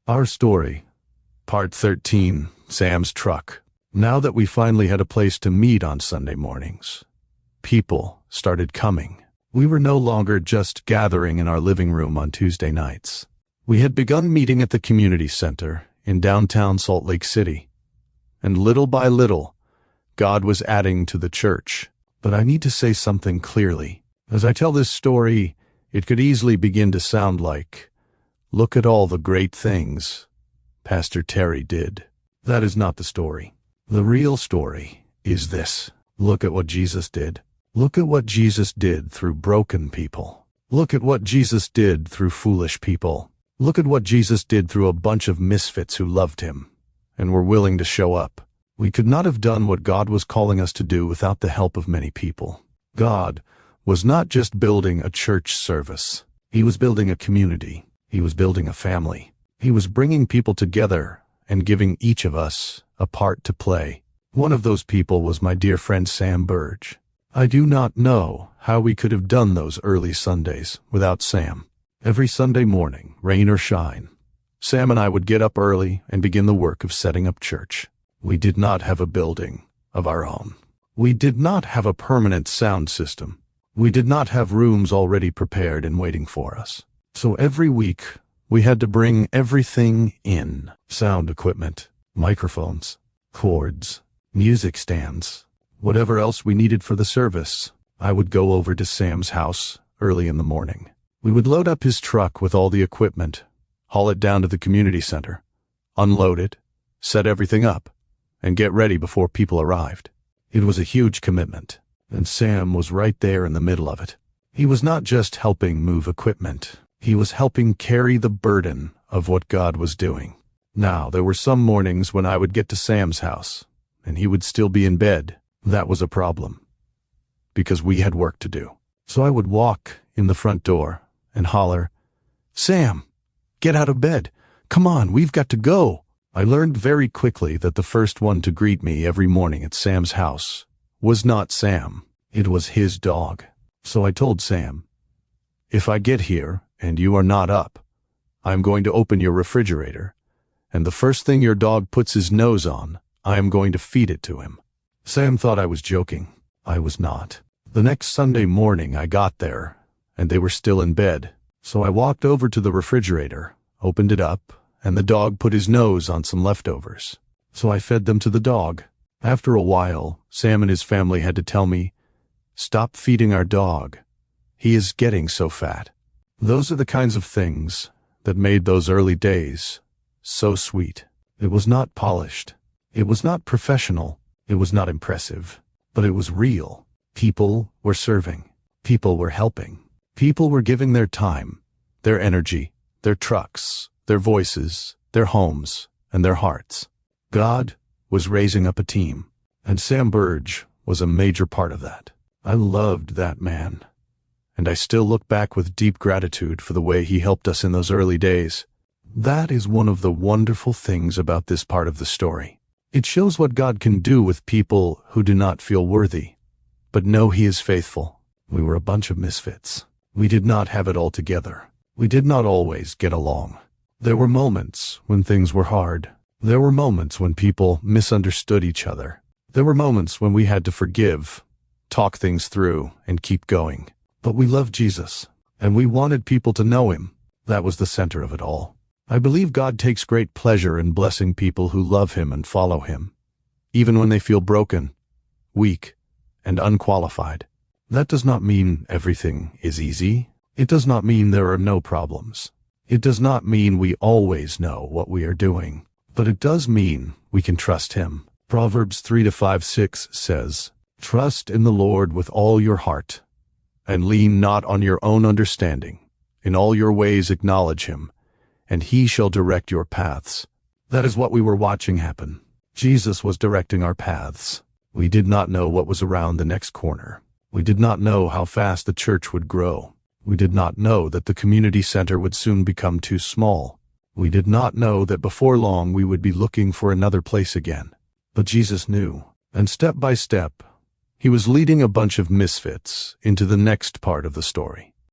Our story, Part 13, Sam's Truck. Now that we finally had a place to meet on Sunday mornings, people started coming. We were no longer just gathering in our living room on Tuesday nights. We had begun meeting at the community center in downtown Salt Lake City. And little by little, God was adding to the church. But I need to say something clearly. As I tell this story, it could easily begin to sound like, look at all the great things Pastor Terry did. That is not the story. The real story is this. Look at what Jesus did. Look at what Jesus did through broken people. Look at what Jesus did through foolish people. Look at what Jesus did through a bunch of misfits who loved him and were willing to show up. We could not have done what God was calling us to do without the help of many people. God was not just building a church service. He was building a community. He was building a family. He was bringing people together and giving each of us a part to play. One of those people was my dear friend Sam Burge. I do not know how we could have done those early Sundays without Sam. Every Sunday morning, rain or shine, Sam and I would get up early and begin the work of setting up church. We did not have a building of our own. We did not have a permanent sound system. We did not have rooms already prepared and waiting for us. So every week, we had to bring everything in. Sound equipment, microphones, cords, music stands, whatever else we needed for the service. I would go over to Sam's house early in the morning. We would load up his truck with all the equipment, haul it down to the community center, unload it, set everything up, and get ready before people arrived. It was a huge commitment, and Sam was right there in the middle of it. He was not just helping move equipment. He was helping carry the burden of what God was doing. Now, there were some mornings when I would get to Sam's house, and he would still be in bed. That was a problem, because we had work to do. So I would walk in the front door and holler, "Sam, get out of bed. Come on, we've got to go." I learned very quickly that the first one to greet me every morning at Sam's house was not Sam. It was his dog. So I told Sam, "If I get here and you are not up, I'm going to open your refrigerator, and the first thing your dog puts his nose on, I am going to feed it to him." Sam thought I was joking. I was not. The next Sunday morning I got there, and they were still in bed. So I walked over to the refrigerator, opened it up, and the dog put his nose on some leftovers. So I fed them to the dog. After a while, Sam and his family had to tell me, "Stop feeding our dog. He is getting so fat." Those are the kinds of things that made those early days so sweet. It was not polished. It was not professional. It was not impressive. But it was real. People were serving. People were helping. People were giving their time, their energy, their trucks, their voices, their homes, and their hearts. God was raising up a team, and Sam Burge was a major part of that. I loved that man, and I still look back with deep gratitude for the way he helped us in those early days. That is one of the wonderful things about this part of the story. It shows what God can do with people who do not feel worthy, but know He is faithful. We were a bunch of misfits. We did not have it all together. We did not always get along. There were moments when things were hard. There were moments when people misunderstood each other. There were moments when we had to forgive, talk things through, and keep going. But we loved Jesus, and we wanted people to know Him. That was the center of it all. I believe God takes great pleasure in blessing people who love Him and follow Him, even when they feel broken, weak, and unqualified. That does not mean everything is easy. It does not mean there are no problems. It does not mean we always know what we are doing. But it does mean we can trust Him. Proverbs 3-5-6 says, "Trust in the Lord with all your heart, and lean not on your own understanding. In all your ways acknowledge Him, and He shall direct your paths." That is what we were watching happen. Jesus was directing our paths. We did not know what was around the next corner. We did not know how fast the church would grow. We did not know that the community center would soon become too small. We did not know that before long we would be looking for another place again. But Jesus knew, and step by step, He was leading a bunch of misfits into the next part of the story.